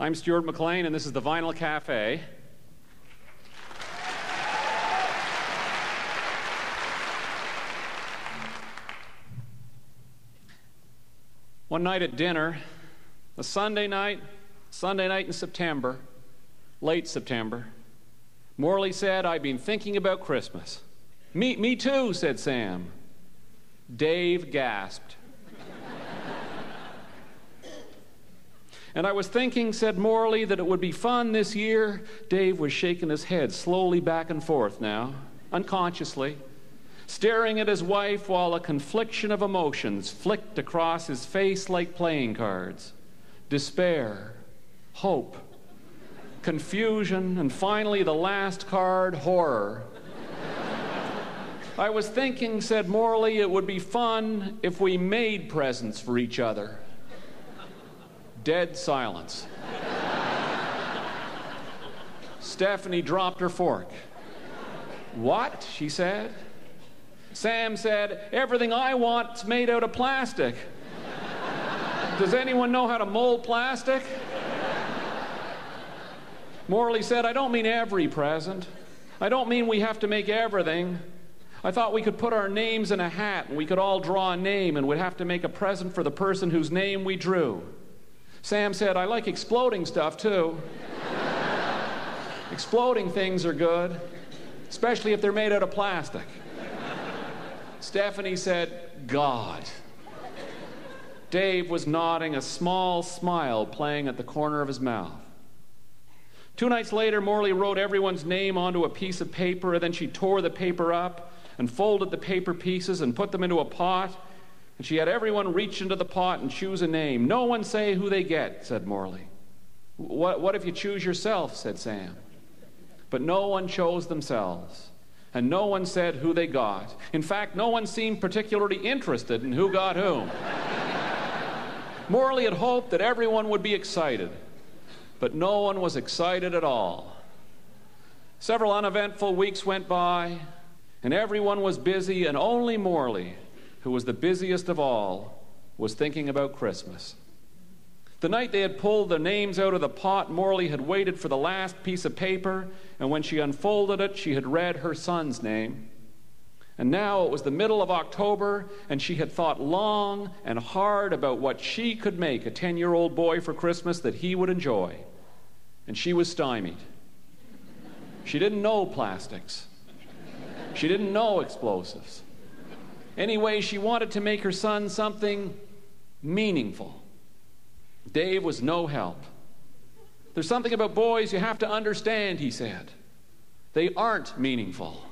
I'm Stuart McLean, and this is the Vinyl Cafe. One night at dinner, a Sunday night in September, late September, Morley said, "I've been thinking about Christmas." Me too," said Sam. Dave gasped. "And I was thinking," said Morley, "that it would be fun this year." Dave was shaking his head slowly back and forth now, unconsciously, staring at his wife while a confliction of emotions flicked across his face like playing cards. Despair, hope, confusion, and finally the last card, horror. "I was thinking," said Morley, "it would be fun if we made presents for each other." Dead silence. Stephanie dropped her fork. "What?" she said. Sam said, "Everything I want's made out of plastic." "Does anyone know how to mold plastic?" Morley said, "I don't mean every present. I don't mean we have to make everything. I thought we could put our names in a hat and we could all draw a name and we'd have to make a present for the person whose name we drew." Sam said, "I like exploding stuff too." "Exploding things are good, especially if they're made out of plastic." Stephanie said, "God." Dave was nodding, a small smile playing at the corner of his mouth. 2 nights later, Morley wrote everyone's name onto a piece of paper, and then she tore the paper up and folded the paper pieces and put them into a pot, and she had everyone reach into the pot and choose a name. "No one say who they get," said Morley. What if you choose yourself?" said Sam. But no one chose themselves, and no one said who they got. In fact, no one seemed particularly interested in who got whom. Morley had hoped that everyone would be excited, but no one was excited at all. Several uneventful weeks went by, and everyone was busy, and only Morley, who was the busiest of all, was thinking about Christmas. The night they had pulled the names out of the pot, Morley had waited for the last piece of paper, and when she unfolded it, she had read her son's name. And now it was the middle of October, and she had thought long and hard about what she could make a 10-year-old boy for Christmas that he would enjoy. And she was stymied. She didn't know plastics. She didn't know explosives. Anyway, she wanted to make her son something meaningful. Dave was no help. "There's something about boys you have to understand," he said. "They aren't meaningful."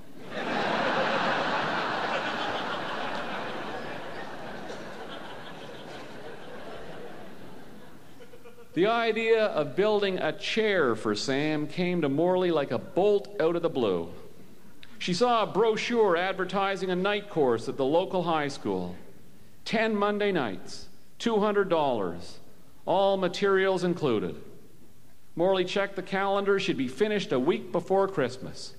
The idea of building a chair for Sam came to Morley like a bolt out of the blue. She saw a brochure advertising a night course at the local high school. 10 Monday nights, $200, all materials included. Morley checked the calendar. She'd be finished a week before Christmas.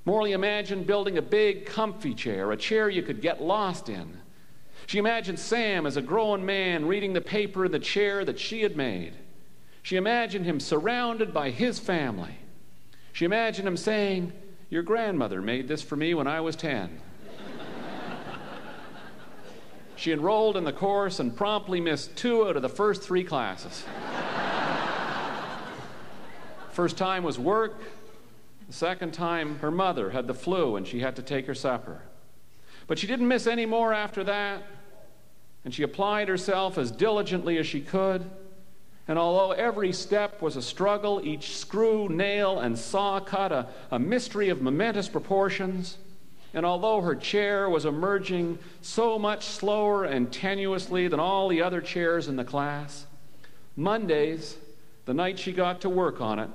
Morley imagined building a big, comfy chair, a chair you could get lost in. She imagined Sam as a grown man reading the paper in the chair that she had made. She imagined him surrounded by his family. She imagined him saying, "Your grandmother made this for me when I was 10. She enrolled in the course and promptly missed 2 out of the first 3 classes. First time was work. The second time, her mother had the flu and she had to take her supper. But she didn't miss any more after that, and she applied herself as diligently as she could. And although every step was a struggle, each screw, nail, and saw cut a mystery of momentous proportions, and although her chair was emerging so much slower and tenuously than all the other chairs in the class, Mondays, the night she got to work on it,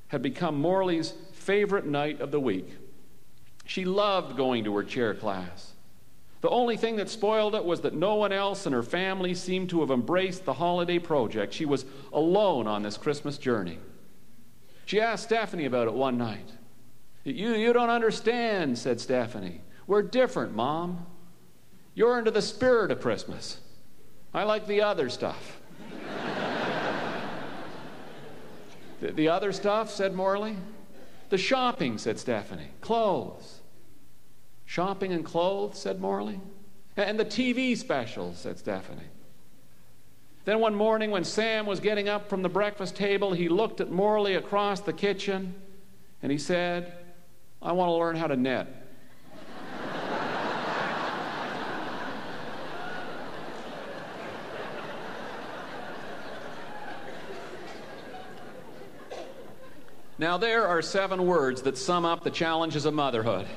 had become Morley's favorite night of the week. She loved going to her chair class. The only thing that spoiled it was that no one else in her family seemed to have embraced the holiday project. She was alone on this Christmas journey. She asked Stephanie about it one night. You don't understand," said Stephanie. "We're different, Mom. You're into the spirit of Christmas. I like the other stuff." The other stuff, said Morley. The shopping, said Stephanie. Clothes. Shopping and clothes, said Morley. And the TV specials, said Stephanie. Then one morning when Sam was getting up from the breakfast table, he looked at Morley across the kitchen and he said, I want to learn how to knit. Now there are 7 words that sum up the challenges of motherhood.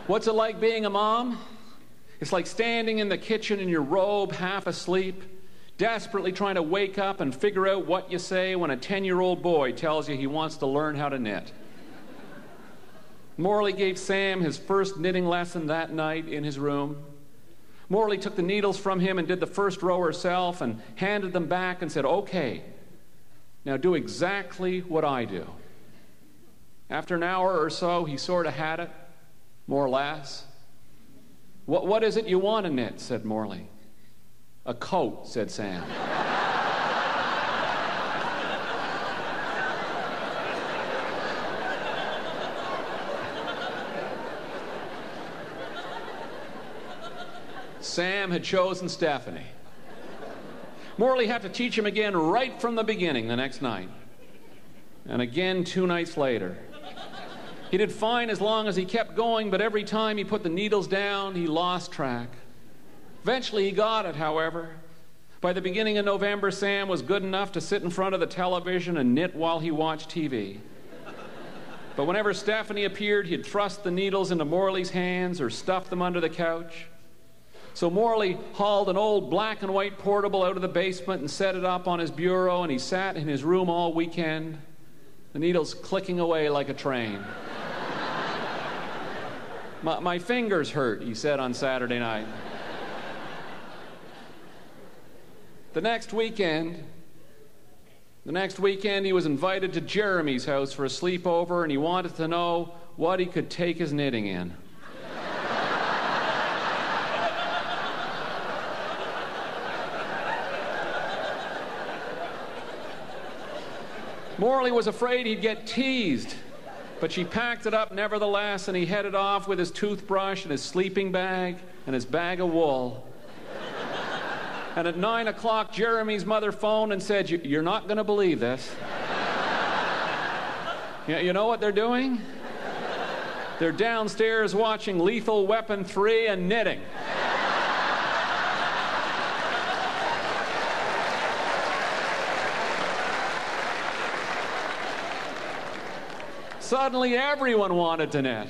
What's it like being a mom? It's like standing in the kitchen in your robe, half asleep, desperately trying to wake up and figure out what you say when a 10-year-old boy tells you he wants to learn how to knit. Morley gave Sam his first knitting lesson that night in his room. Morley took the needles from him and did the first row herself and handed them back and said, okay, now do exactly what I do. After an hour or so, he sort of had it, more or less. What is it you want to knit? Said Morley. A coat, said Sam. Sam had chosen Stephanie. Morley had to teach him again right from the beginning the next night. And again 2 nights later. He did fine as long as he kept going, but every time he put the needles down, he lost track. Eventually he got it, however. By the beginning of November, Sam was good enough to sit in front of the television and knit while he watched TV. But whenever Stephanie appeared, he'd thrust the needles into Morley's hands or stuff them under the couch. So Morley hauled an old black and white portable out of the basement and set it up on his bureau, and he sat in his room all weekend, the needles clicking away like a train. My fingers hurt, he said on Saturday night. The next weekend, he was invited to Jeremy's house for a sleepover, and he wanted to know what he could take his knitting in. Morley was afraid he'd get teased, but she packed it up nevertheless, and he headed off with his toothbrush and his sleeping bag and his bag of wool. And at 9 o'clock, Jeremy's mother phoned and said, "You're not going to believe this. You know what they're doing? They're downstairs watching Lethal Weapon 3 and knitting." Suddenly, everyone wanted to knit.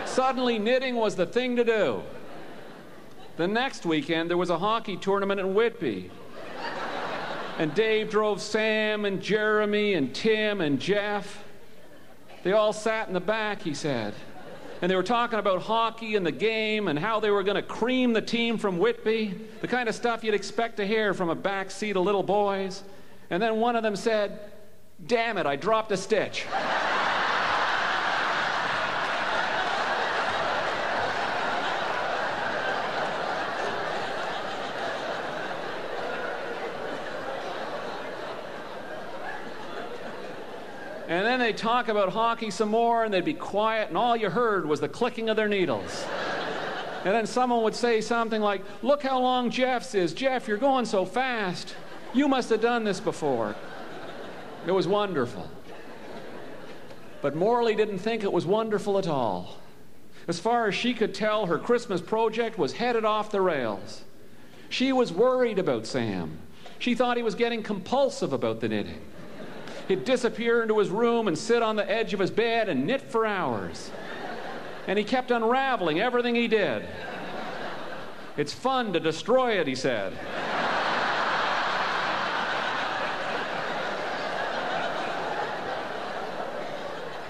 Suddenly, knitting was the thing to do. The next weekend, there was a hockey tournament in Whitby. And Dave drove Sam and Jeremy and Tim and Jeff. They all sat in the back, he said. And they were talking about hockey and the game and how they were going to cream the team from Whitby, the kind of stuff you'd expect to hear from a back seat of little boys. And then one of them said, "Damn it, I dropped a stitch." And then they'd talk about hockey some more, and they'd be quiet, and all you heard was the clicking of their needles. And then someone would say something like, "Look how long Jeff's is. Jeff, you're going so fast. You must have done this before." It was wonderful. But Morley didn't think it was wonderful at all. As far as she could tell, her Christmas project was headed off the rails. She was worried about Sam. She thought he was getting compulsive about the knitting. He'd disappear into his room and sit on the edge of his bed and knit for hours. And he kept unraveling everything he did. "It's fun to destroy it," he said.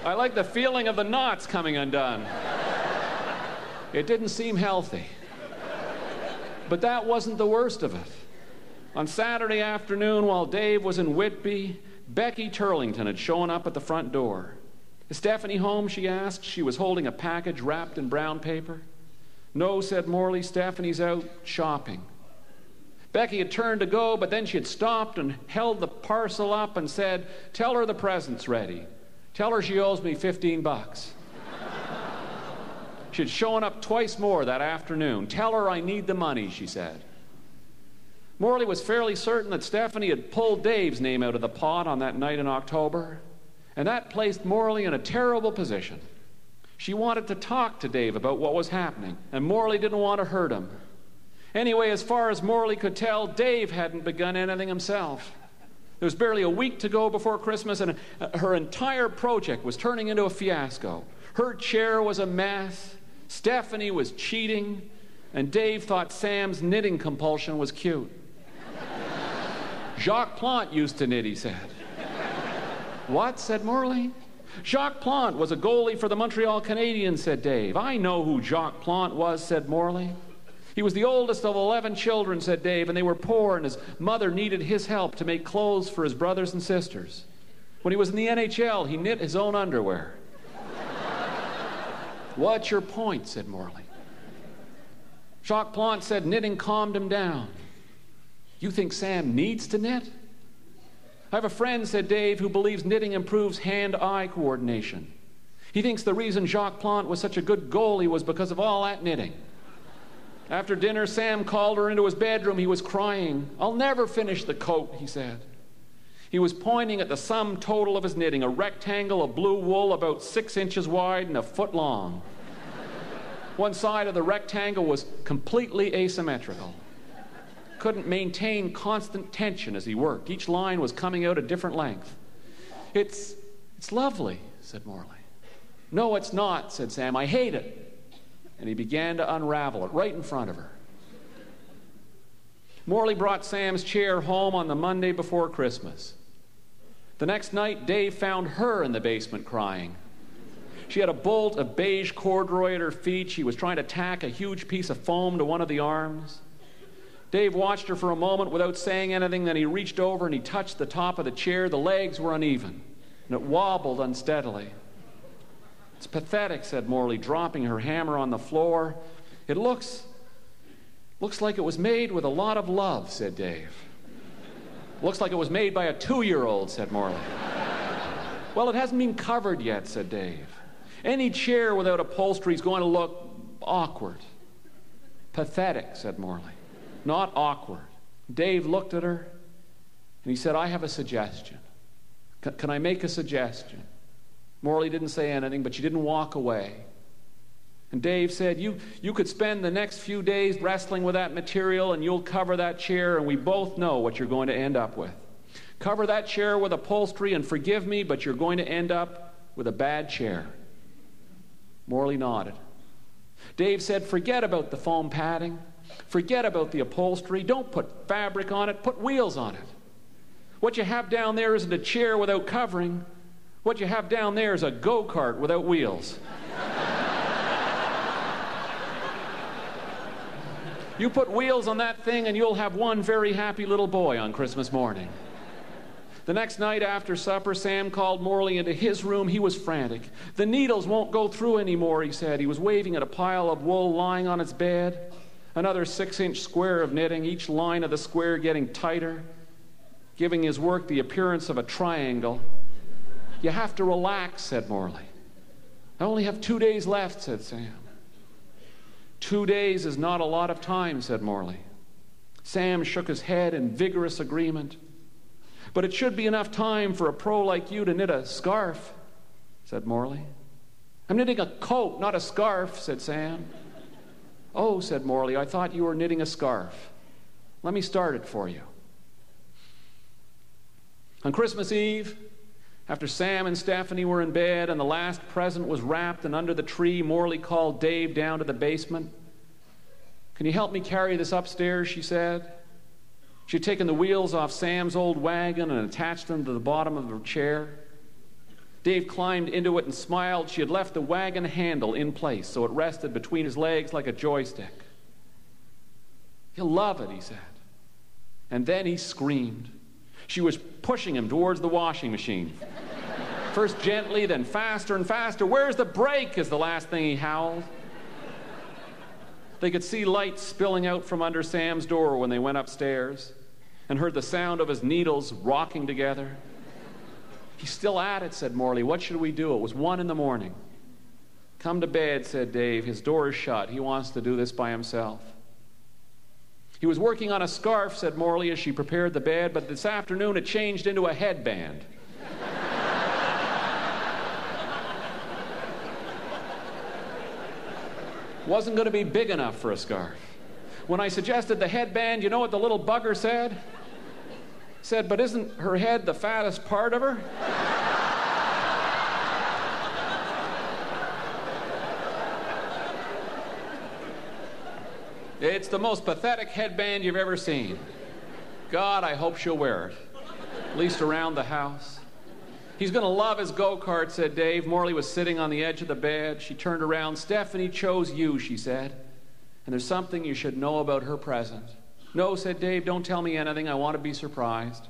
"I like the feeling of the knots coming undone." It didn't seem healthy. But that wasn't the worst of it. On Saturday afternoon, while Dave was in Whitby, Becky Turlington had shown up at the front door. "Is Stephanie home?" she asked. She was holding a package wrapped in brown paper. "No," said Morley. "Stephanie's out shopping." Becky had turned to go, but then she had stopped and held the parcel up and said, "Tell her the present's ready. Tell her she owes me $15. She had shown up twice more that afternoon. "Tell her I need the money," she said. Morley was fairly certain that Stephanie had pulled Dave's name out of the pot on that night in October, and that placed Morley in a terrible position. She wanted to talk to Dave about what was happening, and Morley didn't want to hurt him. Anyway, as far as Morley could tell, Dave hadn't begun anything himself. There was barely a week to go before Christmas, and her entire project was turning into a fiasco. Her chair was a mess, Stephanie was cheating, and Dave thought Sam's knitting compulsion was cute. "Jacques Plante used to knit," he said. "What?" said Morley. "Jacques Plante was a goalie for the Montreal Canadiens," said Dave. "I know who Jacques Plante was," said Morley. "He was the oldest of 11 children," said Dave, "and they were poor, and his mother needed his help to make clothes for his brothers and sisters. When he was in the NHL, he knit his own underwear." "What's your point?" said Morley. Jacques Plante said knitting calmed him down. "You think Sam needs to knit?" "I have a friend," said Dave, "who believes knitting improves hand-eye coordination. He thinks the reason Jacques Plante was such a good goalie was because of all that knitting. After dinner, Sam called her into his bedroom. He was crying. "I'll never finish the coat," he said. He was pointing at the sum total of his knitting, a rectangle of blue wool about 6 inches wide and a foot long. One side of the rectangle was completely asymmetrical. Couldn't maintain constant tension as he worked. Each line was coming out a different length. It's lovely," said Morley. "No, it's not," said Sam. "I hate it." And he began to unravel it right in front of her. Morley brought Sam's chair home on the Monday before Christmas. The next night, Dave found her in the basement crying. She had a bolt of beige corduroy at her feet. She was trying to tack a huge piece of foam to one of the arms. Dave watched her for a moment without saying anything. Then he reached over and he touched the top of the chair. The legs were uneven, and it wobbled unsteadily. "It's pathetic," said Morley, dropping her hammer on the floor. "It looks like it was made with a lot of love," said Dave. "Looks like it was made by a 2-year-old, said Morley. "Well, it hasn't been covered yet," said Dave. "Any chair without upholstery is going to look awkward." "Pathetic," said Morley. "Not awkward." Dave looked at her, and he said, "I have a suggestion. Can I make a suggestion?" Morley didn't say anything, but she didn't walk away. And Dave said, you could spend the next few days wrestling with that material, and you'll cover that chair, and we both know what you're going to end up with. Cover that chair with upholstery, and forgive me, but you're going to end up with a bad chair." Morley nodded. Dave said, "Forget about the foam padding. Forget about the upholstery. Don't put fabric on it. Put wheels on it. What you have down there isn't a chair without covering. What you have down there is a go-kart without wheels. You put wheels on that thing and you'll have one very happy little boy on Christmas morning." The next night after supper, Sam called Morley into his room. He was frantic. "The needles won't go through anymore," he said. He was waving at a pile of wool lying on its bed. Another 6-inch square of knitting, each line of the square getting tighter, giving his work the appearance of a triangle. "You have to relax," said Morley. "I only have 2 days left," said Sam. 2 days is not a lot of time," said Morley. Sam shook his head in vigorous agreement. "But it should be enough time for a pro like you to knit a scarf," said Morley. "I'm knitting a coat, not a scarf," said Sam. "Oh," said Morley, "I thought you were knitting a scarf. Let me start it for you." On Christmas Eve, after Sam and Stephanie were in bed and the last present was wrapped and under the tree, Morley called Dave down to the basement. "Can you help me carry this upstairs?" she said. She had taken the wheels off Sam's old wagon and attached them to the bottom of her chair. Dave climbed into it and smiled. She had left the wagon handle in place so it rested between his legs like a joystick. "You'll love it," he said. And then he screamed. She was pushing him towards the washing machine. First gently, then faster and faster. "Where's the brake?" is the last thing he howled. They could see lights spilling out from under Sam's door when they went upstairs and heard the sound of his needles rocking together. "He's still at it," said Morley. "What should we do?" It was 1 a.m. "Come to bed," said Dave. "His door is shut. He wants to do this by himself." "He was working on a scarf," said Morley as she prepared the bed, "but this afternoon it changed into a headband." Wasn't going to be big enough for a scarf. When I suggested the headband, you know what the little bugger said? Said, "But isn't her head the fattest part of her?" It's the most pathetic headband you've ever seen. God, I hope she'll wear it, at least around the house. "He's going to love his go-kart," said Dave. Morley was sitting on the edge of the bed. She turned around. "Stephanie chose you," she said. "And there's something you should know about her present." "No," said Dave, "don't tell me anything. I want to be surprised."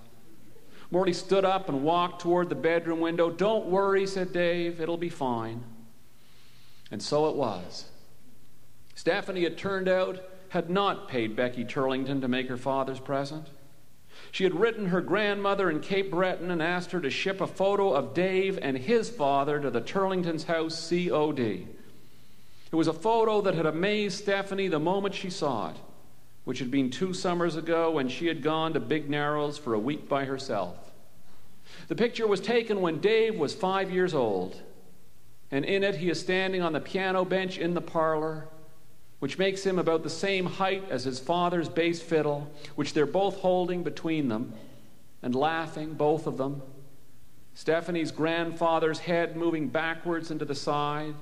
Morley stood up and walked toward the bedroom window. "Don't worry," said Dave. "It'll be fine." And so it was. Stephanie, it turned out, had not paid Becky Turlington to make her father's present. She had written her grandmother in Cape Breton and asked her to ship a photo of Dave and his father to the Turlington's house, COD. It was a photo that had amazed Stephanie the moment she saw it, which had been 2 summers ago when she had gone to Big Narrows for a week by herself. The picture was taken when Dave was 5 years old, and in it he is standing on the piano bench in the parlor, which makes him about the same height as his father's bass fiddle, which they're both holding between them, and laughing, both of them. Stephanie's grandfather's head moving backwards and to the side.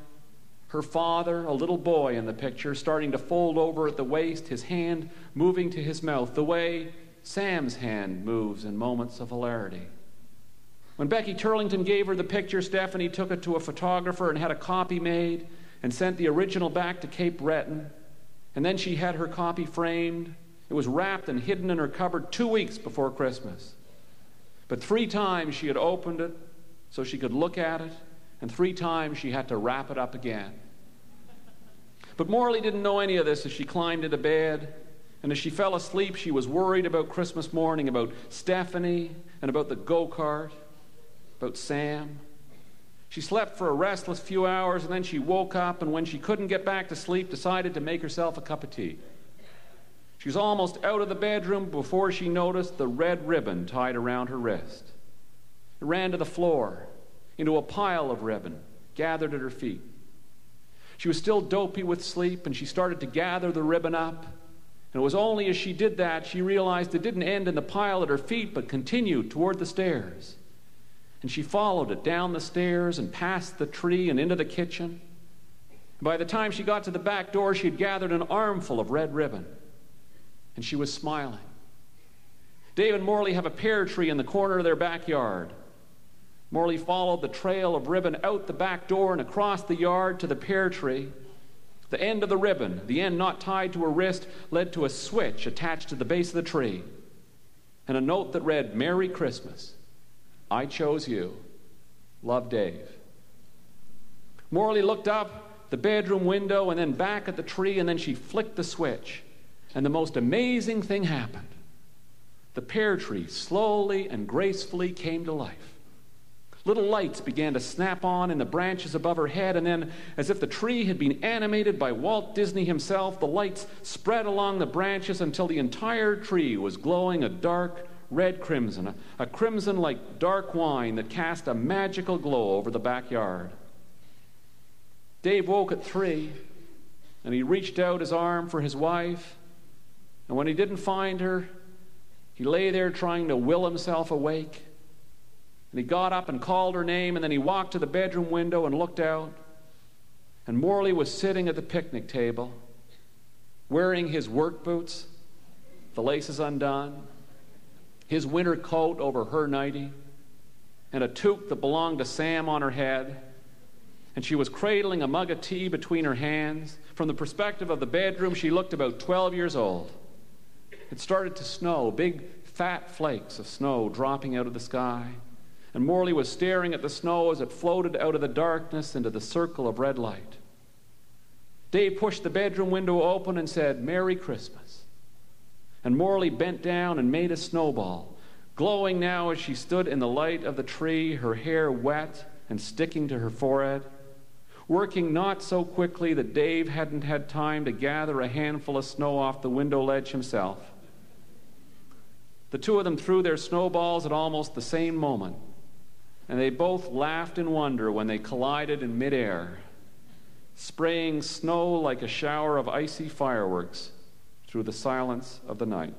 Her father, a little boy in the picture, starting to fold over at the waist, his hand moving to his mouth, the way Sam's hand moves in moments of hilarity. When Becky Turlington gave her the picture, Stephanie took it to a photographer and had a copy made and sent the original back to Cape Breton. And then she had her copy framed. It was wrapped and hidden in her cupboard 2 weeks before Christmas. But 3 times she had opened it so she could look at it, and 3 times she had to wrap it up again. But Morley didn't know any of this as she climbed into bed, and as she fell asleep, she was worried about Christmas morning, about Stephanie, and about the go-kart, about Sam. She slept for a restless few hours, and then she woke up, and when she couldn't get back to sleep, decided to make herself a cup of tea. She was almost out of the bedroom before she noticed the red ribbon tied around her wrist. It ran to the floor, into a pile of ribbon gathered at her feet. She was still dopey with sleep, and she started to gather the ribbon up. And it was only as she did that she realized it didn't end in the pile at her feet, but continued toward the stairs. And she followed it down the stairs and past the tree and into the kitchen. By the time she got to the back door, she had gathered an armful of red ribbon. And she was smiling. Dave and Morley have a pear tree in the corner of their backyard. Morley followed the trail of ribbon out the back door and across the yard to the pear tree. The end of the ribbon, the end not tied to her wrist, led to a switch attached to the base of the tree and a note that read, "Merry Christmas. I chose you. Love, Dave." Morley looked up the bedroom window and then back at the tree, and then she flicked the switch, and the most amazing thing happened. The pear tree slowly and gracefully came to life. Little lights began to snap on in the branches above her head, and then, as if the tree had been animated by Walt Disney himself, the lights spread along the branches until the entire tree was glowing a dark red crimson, a crimson like dark wine that cast a magical glow over the backyard. Dave woke at 3, and he reached out his arm for his wife, and when he didn't find her, he lay there trying to will himself awake. And he got up and called her name, and then he walked to the bedroom window and looked out. And Morley was sitting at the picnic table, wearing his work boots, the laces undone, his winter coat over her nightie, and a toque that belonged to Sam on her head. And she was cradling a mug of tea between her hands. From the perspective of the bedroom, she looked about 12 years old. It started to snow, big fat flakes of snow dropping out of the sky. And Morley was staring at the snow as it floated out of the darkness into the circle of red light. Dave pushed the bedroom window open and said, "Merry Christmas." And Morley bent down and made a snowball, glowing now as she stood in the light of the tree, her hair wet and sticking to her forehead, working not so quickly that Dave hadn't had time to gather a handful of snow off the window ledge himself. The two of them threw their snowballs at almost the same moment, and they both laughed in wonder when they collided in midair, spraying snow like a shower of icy fireworks through the silence of the night.